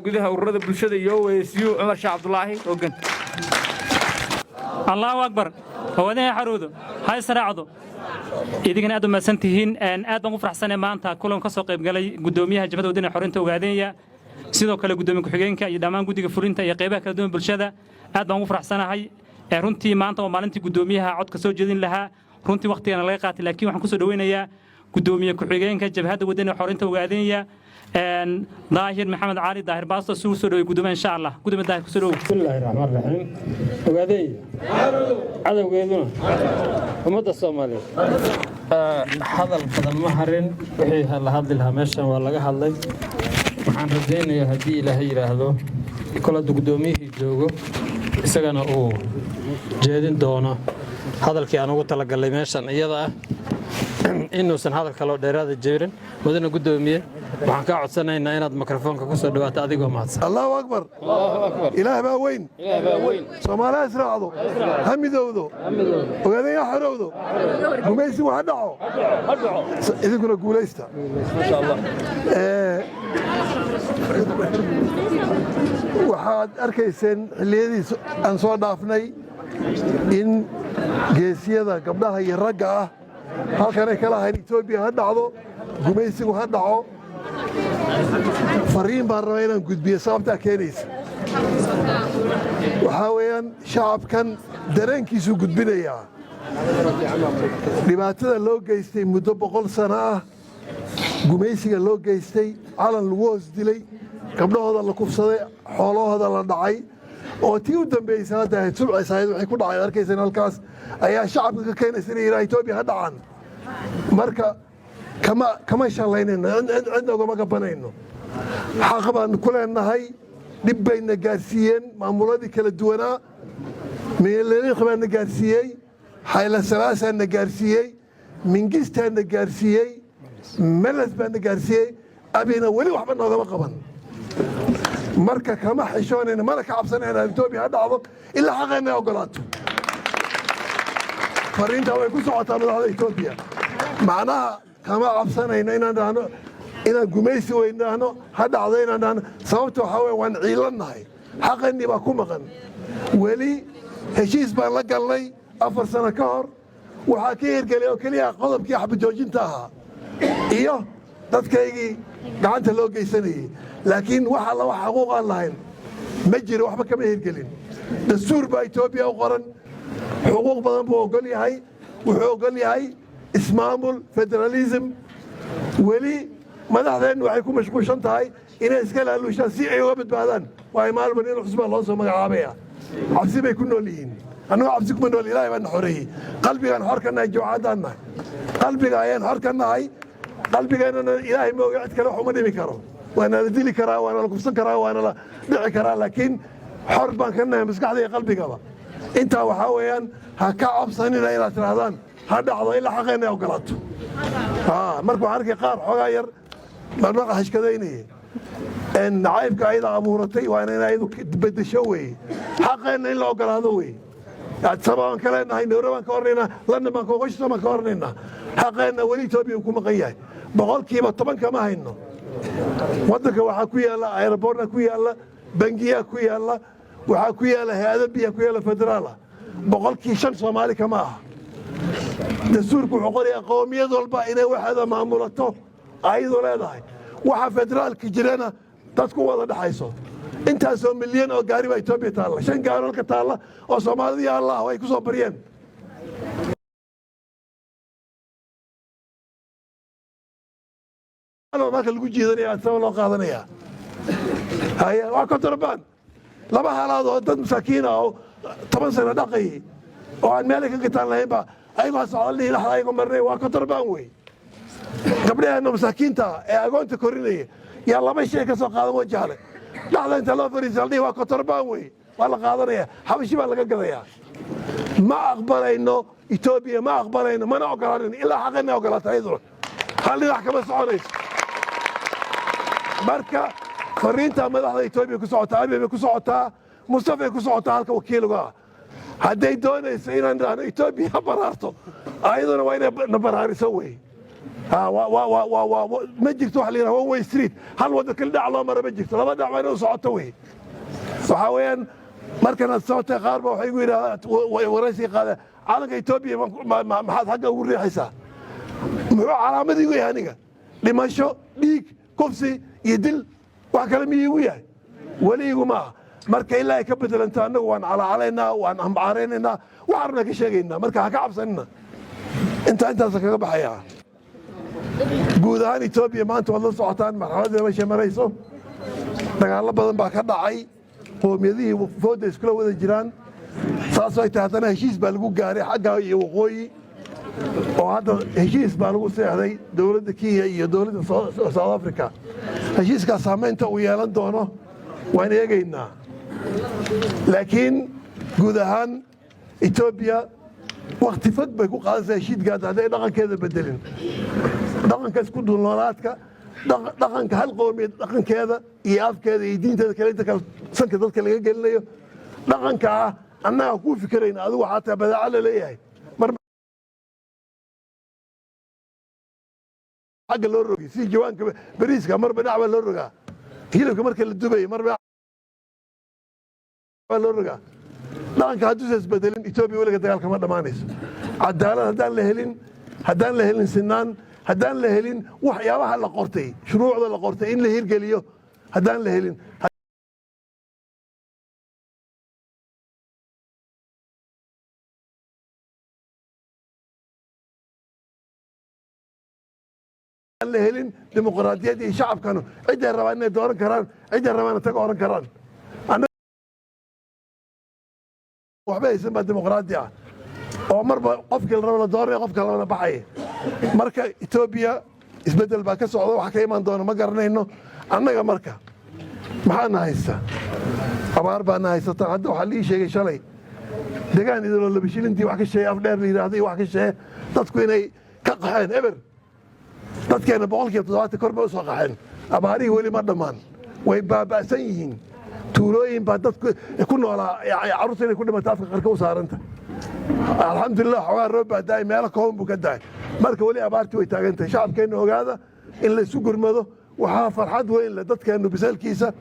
gudaha ururada bulshada iyo weesiyo Umar Sheekh Abdullaahi ogan Allahu akbar hawadaha xaruudo hay saraacdo idinkan aad u maasantihiin aad baan u faraxsanahay maanta kulan ka soo qayb galay gudoomiyaha jabhadda wadaniga xorinta ogaadeenaya sidoo kale gudoomiye ku-xigeenka iyo dhammaan guddiga fulinta iyo qaybaha kala duwan bulshada aad baan u faraxsanahay runtii maanta waa maalintii gudoomiyaha codka soo jeedin lahaa runtii waqtigan laga qaatay laakiin waxaan ku soo dhaweynayaa gudoomiye ku-xigeenka jabhadda wadaniga xorinta ogaadeenaya ظاهر محمد علي ظاهر باصة سوسو قدوم إن شاء الله قدوم ظاهر كسرو بسم الله الرحمن الرحيم وقادي عدو قيدنا ومدى الصومالي هذا الفضل مهرين وحي هلا هذا الهمشة ولا هذا waxaan rajaynayaa hadii ilaahay yiraahdo kala dugdoomihi joogo isagana uu jeedin doono hadalkii aan ugu talagalay meeshan iyada inuusan hadalka loo dheeraada jeerin madana gudoomiye waxaan ka codsanaynaa inaad mikrofoonka ku soo dhawaato adigoo mahadsan Allahu akbar Ilaah baa weyn Soomaaliya israacdo hamidowdo ogaadaya xarowdo gumaysi waxa dhaco idinkuna guulaysta insha Allah waxaad arkayseen xilliyadii aan soo dhaafnay in geesiyada gabdhaha iyo ragga ah halkan ay kala hayn Itoobiya ha dhacdo gumaysigu ha dhaco fariin baan rabaa inaan gudbiyo sababta keenaysa waxaa weeyaan shacabkan dareenkiisu gudbinayaa dhibaatada loo geystay muddo 100 sano ah gumaysiga loo geystay calan lagu hoos dilay gabdhahooda la kufsaday xoolahooda la dhacay oo tii u dambeysay hadda ay sulcaysayd waxay ku dhacay arkaysan halkaas ayaa shacabka ka keenaysa inay Itoobiya ha dhacaan marka kama shalaynayno cidna ugama gabanayno xaq baan ku leenahay dhib bayna gaarsiiyeen maamuladii kala duwanaa meelaha baana gaarsiiyey hayla salaasana gaarsiiyey mingistaana gaarsiiyey melas baana gaarsiiyey abina wali waxba noogama qaban marka kama xishoonayna mana ka cabsanayna Itoobiya ha dhacdo ilaa xaqeena ogolaato fariinta way ku socotaa madaxda Itoobiya macnaha kama cabsanayna inaan gumaysi weynaano ha dhacdo inaan sababta waxa weeye waan ciilanahay xaqeeni baa ku maqan wali heshiis baan la galnay 4 sano ka hor waxa ka hirgelay oo kaliya qodobkii xabad joojinta ahaa iyo dadkaygii gacanta loo geysanayay laakiin waxa la wax xaquuq aan lahayn ma jiro waxba kama hirgelin dastuur baa Itoobiya u qoran xuquuq badan buu ogol yahay wuxuu ogol yahay ismaamul federalism wali madaxdeen waxay ku mashquulshan tahay inay iska laalushaan si ay uga badbaadaan waa maalmo in cusbaan loo soo magacaabaya cabsi bay ku nool yihiin annaga cabsi kuma nool ilaahay baan xoreeyay qalbigan xor ka nahay jawaadanna qalbiga ayaan xor ka nahay qalbigeena ilaahay ma oga cid kale wax uma dhimi karo waana la dili karaa waana la kufsan karaa waana la dhici karaa laakiin xor baan ka nahay maskaxda iyo qalbigaba inta waxa weeyaan ha ka cabsanina inaad tirahdaan ha dhacdo ilaa xaqeena ogolaato marka waxaan arkay qaar xoogaa yar marmaqa hashkadaynayay nacaybka ayada abuuratay waana in ayadu bedesho weeye xaqeena in la ogolaado weeye sababaan ka leenahay nowra baan ka hornaynaa london baan kooqashisa baan ka hornaynaa xaqeena weli Itoobiya ku maqan yahay 10% kama hayno waddanka waxaa ku yaala aeroboortka ku yaala bangiya ku yaala waxaa ku yaala hay'ado biya ku yaala federaal 5% Soomaali kama aha dastuurku wuxuu qorayaa qowmiyad walba inay waxada maamulato ayadoo leedahay waxa federaalka jirana dadku wada dhaxayso intaasoo milyan oo gaari baa Itoobiya taalla 5 gaari ka taalla oo Soomaalida Allah way ku soo bariyeen marka lagu jiidanaya sabab loo qaadanaya haya waa kontraband laba halaad oo dad masaakiin ah oo 10 sano dhaqay oo aan meel ka gataan lahayn ba ayagoo socdaalay laxda ayagoo marnay waa kontraband way gabdhaheena masaakiinta ee agoonta korinaya yaa laba shay ka soo qaadan wajahale dhaxda inta loo fariisa la dhihi waa kotorbaan wey waa la qaadanaya xabashi baa laga gadayaa ma aqbalayno Ethiopia ma aqbalayno mana ogolaanin ilaa xaqina ogolaata ayaduna hal dhinac kama soconayso marka fariinta madaxda Ethiopia ku socotaa Abiy ku socotaa Mustafa ku socotaa halka wakiilka hadday doonayso inaan dhahno Ethiopia baraarto ayaduna waa inay baraariso wey ما جرت واحد اللي هو ستريت هل وده كل داع الله مرة ما جرت لا داع وين وصعته وين وحوين مركز الصوت غاربة وحيقول ورئيسي قال على إثيوبيا ما حد حقه وري حسا على مدى يقول هنيجا لما شو بيك كوفسي يدل وكلام يقول ولا يقول ما مركز إلا يكبد الانتان وان علينا وان هم عاريننا وعرنا كشيءنا مركز هكعب سننا انت سكب حياه guud ahaan Ethiopia maanta wada socotaan marxaladda meesha marayso dagaalo badan baa ka dhacay qoomiyadihii fooda iskula wada jiraan saas ay tahay heshiis baa lagu gaaray xagga iyo waqooyi oo hadda heshiis baa lagu seexday dawladda Kenya iyo dawladda South Africa heshiiska saameynta uu yeelan doono waan eegaynaa laakiin guud ahaan Ethiopia waqti fog bay ku qaadaysaa heshiiska hadday dhaqankeeda bedelin dhaqanka isku duulnoolaadka dhaqanka hal qowmiyad dhaqankeeda iyo afkeeda iyo diinteeda kale inta kale sanka dadka laga gelinayo dhaqanka annaga ku fikirayna adigu xataa badaaca la leeyahay mar xagga loo rogi si jawaanka bariiska marba dhinac baa loo rogaa hilibka marka la dubayo marba baa loo rogaa dhaqanka hadduu isbedelin Ethiopia weliga dagaalka ma dhamaanayso cadaalad haddaan la helin sinaan haddaan la helin waxyaabaha la qortay shuruucda la qortay in la hirgeliyo haddaan la helin la helin dimuqraadiyad iyo shacabkanu ciday rabaan inay dooran karaan ciday rabaan taga oran karaan waxba aysan ba dimuqraadiya oo marba qofkii la rabo la dooranay qofka la baxay marka Ethiopia isbedel baa ka socda waxa ka iman doona ma garanayno annaga marka maxaan haysta abaar baan haysta hadda waxa lii sheegay shalay deegaan idoo la bishilintii wax ka sheegay af dheer liiraahday wax ka sheegay dadku inay ka qaxeen eber dadkeena boqolkiiba 70 kor ma soo qaxeen abaarihi wali ma dhamaan way baabaasan yihiin tuulooyin baa dadku ku noolaa caruurta inay ku dhimato afka qarka u saaranta alxamdulillah xawaa roob baa daay meelo kooban buu ka daay marka wali abaartii way taagan tahay shacabkeena ogaada in la isu gurmado waxaa farxad weyn leh dadkeenu bisalkiisa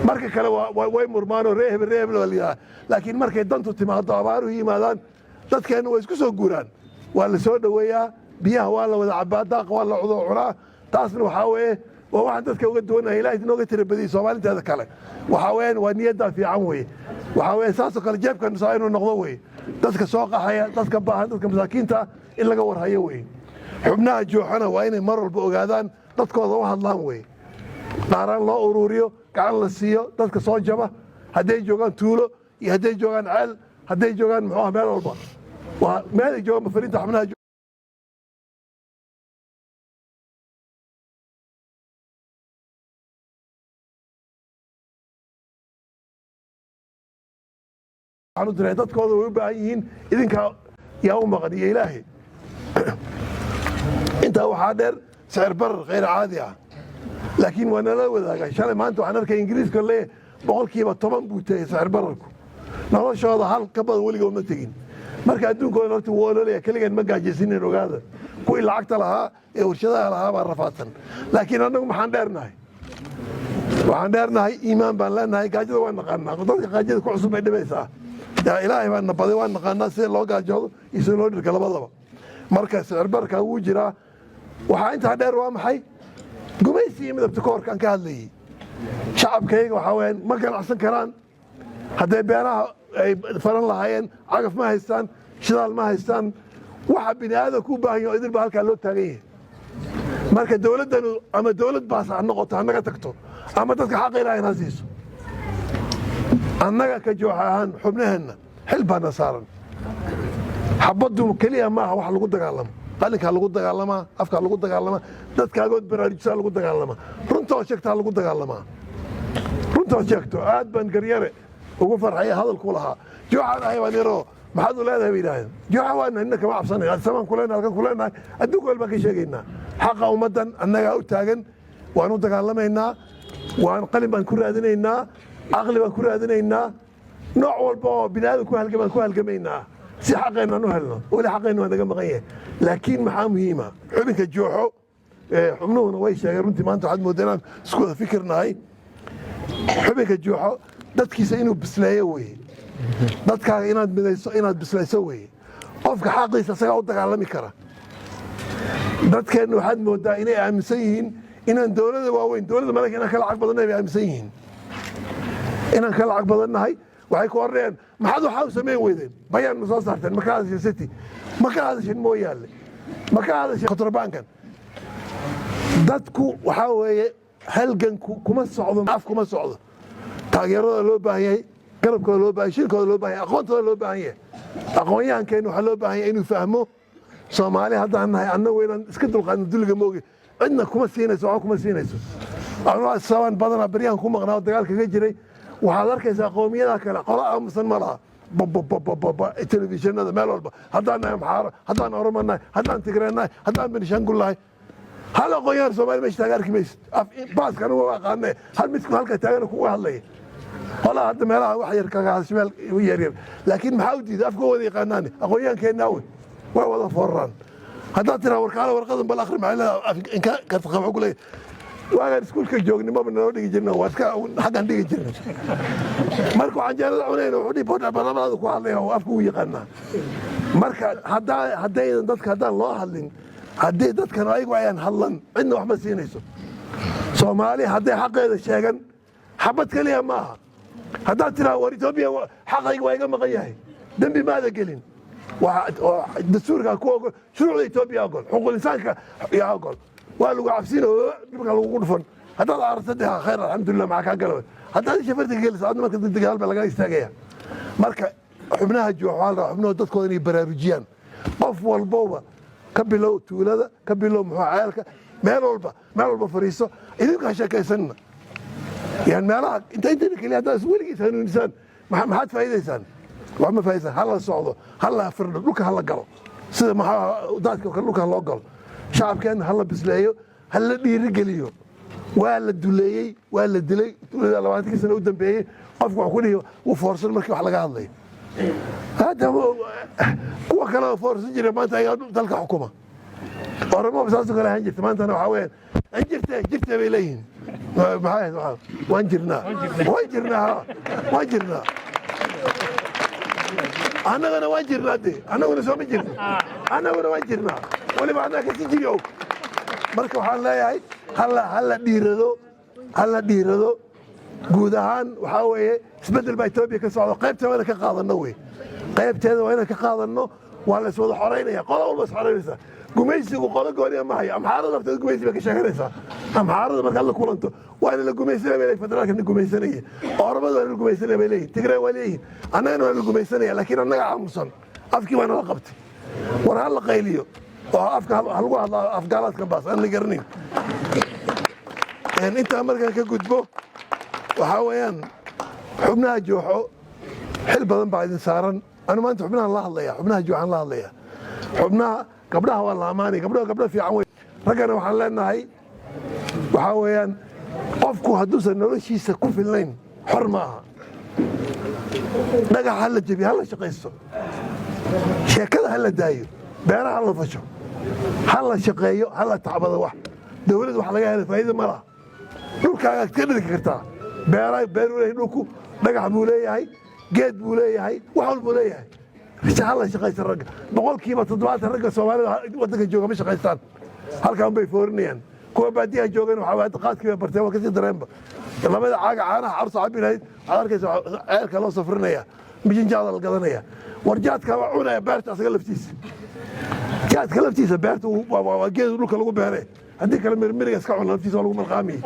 marka kale way murmaanoo reeheb waliyaa laakiin markay dantu timaado abaaruhu yimaadaan dadkeenu way isku soo guuraan waa la soo dhoweeyaa biyaha waa la wada cabaa daaqa waa la cudo cunaa taasna waxaa weeye waa waxaan dadka uga duwanahay ilaahay inooga tira badiyay Soomaaliyeed kale waxa weeyaan waa niyadda fiican weeye waxa weeye saas oo kale jeebkan soo inuu noqdo weeye dadka soo qaxaya dadka baahan dadka masaakiinta in laga warhayo weeye xubnaha jooxana waa inay mar walba ogaadaan dadkooda u hadlaan weeye qaaraan loo ururiyo gacan la siiyo dadka soo jaba hadday joogaan tuulo iyo hadday joogaan ceel hadday joogaan muxuu meel walba waa meel ay joogaan mafariinta xubnaha dadkooda way u baahan yihiin idinka yaa u maqan iyo ilaahay intaa waxaa dheer sicir barar khayr caadi ah laakiin waa nala wadaaga shalay maanta waxaan arkay ingiriiska leeyahay boqolkiiba 10 buu tegey sicir bararku noloshooda hal ka badan weligood ma tegin marka adduunkooda horta wuu ololaya keligan ma gaajaysiinin ogaada kuwii lacagta lahaa ee warshadaha lahaa baa rafaadsan laakiin annagu maxaan dheernahay iimaan baan leenahay gaajada waan naqaanaa dadka gaajada ku cusub bay dhibaysaa ilaahay baan nabaday waan naqaanaa sida loo gaajoodo iyo sida loo dhirka labadaba marka sicir bararka wuu jiraa waxaa intaa dheer waa maxay gumaysi iyo midabta koorkaan ka hadlayay shacabkayga waxaa weeyaan ma ganacsan karaan hadday beeraha ay faran lahaayeen cagaf ma haystaan shidaal ma haystaan waxa bini aadamku u baahan yahay idil baa halkaa loo taagan yahay marka dawladdanu ama dawlad baas ha noqoto hanaga tagto ama dadka xaqa ilaahay ha siiso annaga ka jooxa ahaan xubnaheenna xil baana saaran xabaddu keliya maaha wax lagu dagaalamo qalinkaa lagu dagaalamaa afkaa lagu dagaalamaa dadkaagood baraarujisaa lagu dagaalamaa runta oo sheegtaa lagu dagaalamaa runta oo sheegto aad baan garyare ugu farxaya hadalku lahaa jooxaan ahay baan yaroo maxaad u leedahay bay yidhahdeen jooxa waana inna kama cabsanay adsamaan ku leenahay halkan ku leenahay adduunka wal baan ka sheegaynaa xaqa ummaddan annagaa u taagan waan u dagaalamaynaa waan qalin baan ku raadinaynaa caqli baan ku raadinaynaa nooc walba oo bini'aadan ku halgamaan ku halgamaynaa si xaqeennaan u helno weli xaqeenna waa naga maqan yahay laakiin maxaa muhiima xubinka jooxo xubnuhuna way sheegeen runtii maanta waxaad mooddaa inaan isku wada fikirnahay xubinka jooxo dadkiisa inuu bisleeyo weeye dadkaaga inaad midayso inaad bislayso weeye qofka xaqiisa isagaa u dagaalami kara dadkeenna waxaad mooddaa inay aaminsan yihiin inaan dowladda waaweyn dowladda maraykan inaan ka lacag badannahay bay aaminsan yihiin inaan ka lacag badannahay waxay ku ornayaan maxaad waxaa u samayn weydeen bayaan ma soo saarteen ma ka hadashin city ma ka hadashin mooyaale ma ka hadashin kontrabankan dadku waxaa weeye halganku kuma socdo af kuma socdo taageerada loo baahan yahay garabkooda loo baahan shirkooda loo baahan yahay aqoontooda loo baahan yahay aqoonyahankeenna waxaa loo baahan yahay inuu fahmo soomaali haddaan nahay annagu inaan iska dulqaadno dulliga moogi cidna kuma siinayso waxba kuma siinayso anuu sabaan badanaa baryahan ku maqnaa oo dagaal kaga jiray waxaad arkaysaa qowmiyadaha kale qolo aamusan ma laha telefishinada meel walba haddaan nahay amxaaro haddaan oromo nahay haddaan tigreen nahay haddaan benishangul nahay hal aqoonyahan soomaali meesha taaga arki maysid baaska anugu waa aqaanee hal midku halka taagana kuga hadlaya qolaa hadda meelaha wax yar kaga hadasho meel yaryar laakiin maxaa u diiday afka wada yaqaanaane aqoonyahankeenna wey way wada fooraraan haddaad tiraa warkaale warqadan bal akhri maxaa ku leeyahay waagaan iskuulka joognimaba naloo dhigi jirna waa iska xaggaan dhigi jirna marka waxaan jeelada cunayna wuxuu dhihi barnaamijada ku hadlaya oo afka u yaqaanaa marka haddaydan dadka haddaan loo hadlin haddii dadkan ayagu ayaan hadlan cidna wax ma siinayso soomaali hadday xaqeeda sheegan xabad keliya ma aha haddaad tiraa war etoobiya xaqayga waa iga maqan yahay dembi maada gelin dastuurkaa ku ogol shuruucda etoobiya ogol xuquuqul insaanka yaa ogol waa lagu cabsiin oo dhibka lagugu dhufan haddaad aragta de khayr alxamdulilah maxaa kaa gala haddaad shafarta gelisa adna marka dagaal baa laga istaagaya marka xubnaha joox waxaa la rabaa xubnaha dadkooda inay baraarujiyaan qof walbowba ka bilow tuulada ka bilow muxuu ceelka meel walba fariiso idinkaa sheekaysanina yani meelaha intayna keliya haddaad weligiis hanuunisaan maxaad faa'iidaysaan wax ma faa'iidaysaan hala socdo hala firdho dhulka hala galo sida maxaa daadka kale dhulka loo galo shacabkeenna hala bisleeyo hala dhiirigeliyo waa la duleeyey waa la dilay 20 sano u dambeeyey qofku wuxuu ku dhihi wuu foorsan markii wax laga hadlayo hadda kuwa kale oo foorsan jira maanta ayaa dalka xukuma oramo saasoo kale ahaan jirta maantana waxaa weeyaan jirtee bay leeyihiin maxaa waan jirnaa annagana waan jirnaa de annaguna sooma jirna annaguna waan jirnaa weliba annaga kasi jiri og marka waxaan leeyahay hala dhiirado guud ahaan waxaa weeye isbeddel baa etoobiya ka socdo qaybteeda waa inaan ka qaadanno wey qaybteeda waa inaan ka qaadanno waa la iswada xoraynaya qola walba is xoraynaysaa gumaysigu qolo gooniya ma hayo amxaarada lafteeda gumaysi bay ka sheeganaysaa amxaarada markaad la kulanto waa ina la gumaysanaya bay leeyihin federaalka na gumaysanaya oromada waa ina la gumaysanaya bay leeyihin tigray waa leeyihin annagana waa la gumaysanaya laakiin annaga aamusan afkii waa nala qabtay war ha la qayliyo oo afka halagu hadla afgaalaadka baas aan la garanayn intaa markaan ka gudbo waxaa weeyaan xubnaha jooxo xil badan baa idin saaran anu maanta xubnahan la hadlaya xubnaha jooxaan la hadlaya xubnaha gabdhaha waa la amaanay gabdho fiican wey raggana waxaan leenahay waxaa weeyaan qofku hadduusan noloshiisa ku filnayn xor ma aha dhagax ha la jebiyo ha la shaqaysto sheekada ha la daayo beeraha ha la fasho ha la shaqeeyo ha la tacbado wax dawlad wax laga helo faa'iido ma laha dhulkaagaad ka dhirki kartaa beer buu leeyahay dhulku dhagax buu leeyahay geed buu leeyahay wax walbuu leeyahay ha la shaqaysta ragga boqolkiiba 70 ragga soomaalida waddanka jooga ma shaqaystaan halkaan bay foorinayaan kuwa baadiyaha joogan waxaa qaadkii bay barteen waa kasii dareenba labada caaga caanaha carso cabi lahayd waxaad arkaysa ceelka loo safrinaya mijinjaada la gadanaya war jaadka waa cunaya beerta asaga laftiisa jaadka laftiisa beerta waa geed dhulka lagu beere haddii kale mirmiriga iska cuna laftiisa waa lagu malqaamiyey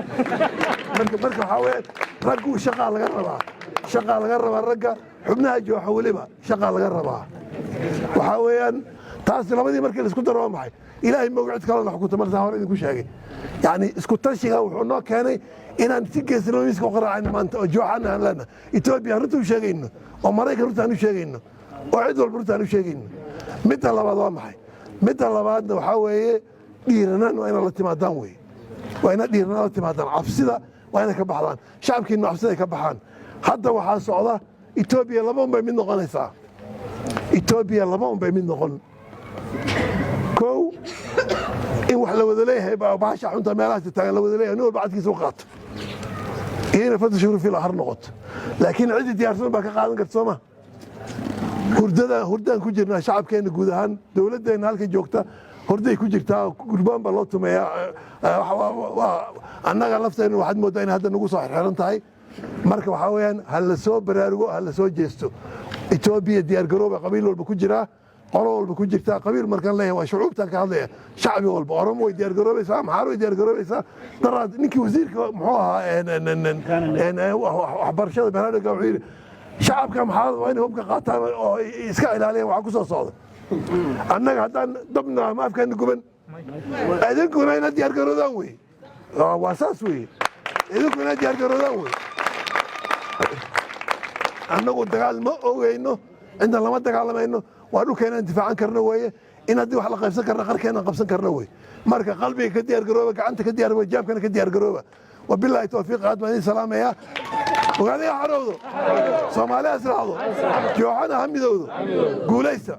marka waxaa weeyaan raggu shaqaa laga rabaa ragga xubnaha jooxa weliba shaqaa laga rabaa waxaa weeyaan taas labadii markii la isku daro waa maxay ilaahay mawcid kalena xukunta martaa hore idinku sheegay yani isku tashiga wuxuu noo keenay inaan si geesnoomiska u qaraacayno maanta oo jooxana aan leenahay etoobiya runta u sheegayno oo maraykan runta aan u sheegayno oo cid walba runta aan u sheegayno midda labaad waa maxay midda labaadna waxaa weeye dhiiranaan waa inaad la timaadaan wey waa inaad dhiiranaan la timaadaan cabsida waa inay ka baxdaan shacabkiina cabsida ay ka baxaan hadda waxaa socda etoobiya laba un bay mid noqonaysaa etoobiya laba un bay mid noqon kow in wax la wada leeyahay bahasha xunta meelahaas taagan la wada leeyahay nin walba cadkiisa u qaato iyo inay fadda shuruur fil har noqoto laakiin ciddi diyaarsan baa ka qaadan karta soo ma hurdaan ku jirnaa shacabkeena guud ahaan dowladdeena halka joogta horday ku jirtaa gurbaan baa loo tumeeyaa annaga lafteenna waxaad mooddaa in hadda nagu soo xirxiran tahay marka waxaa weeyaan ha la soo baraarugo ha la soo jeesto etoobiya diyaargarooba qabiil walba ku jiraa qolo walba ku jirtaa qabiil markaan leeyahay waa shucuubtaan ka hadlaya shacbi walba oromo way diyaargaroobaysaa maxaar way diyaargaroobaysaa daraad ninkii wasiirka muxuu ahaa waxbarashada banaadhiga wuxuu yidhi shacabka maxaarada waa inay hubka qaataan oo iska ilaaliyaan waxaa ku soo socda annaga haddaan dabna ma afkaana guban idinkuna inaad diyaargaroodaan wey waa saas wey idinku inaad diyaargaroodaan wey annagu dagaal ma ogeyno intaan lama dagaalamayno waa dhulkeenaan difaacan karno weeye in haddii wax la qaybsan karna qarkeenaan qabsan karno wey marka qalbiga ka diyaargarooba gacanta ka diyaargarooba jaabkana ka diyaargarooba wabilaahi tawfiiq aad baan idin salaamayaa ogaadaya xarowdo soomaaliya israacdo jooxana ha midowdo guulaysta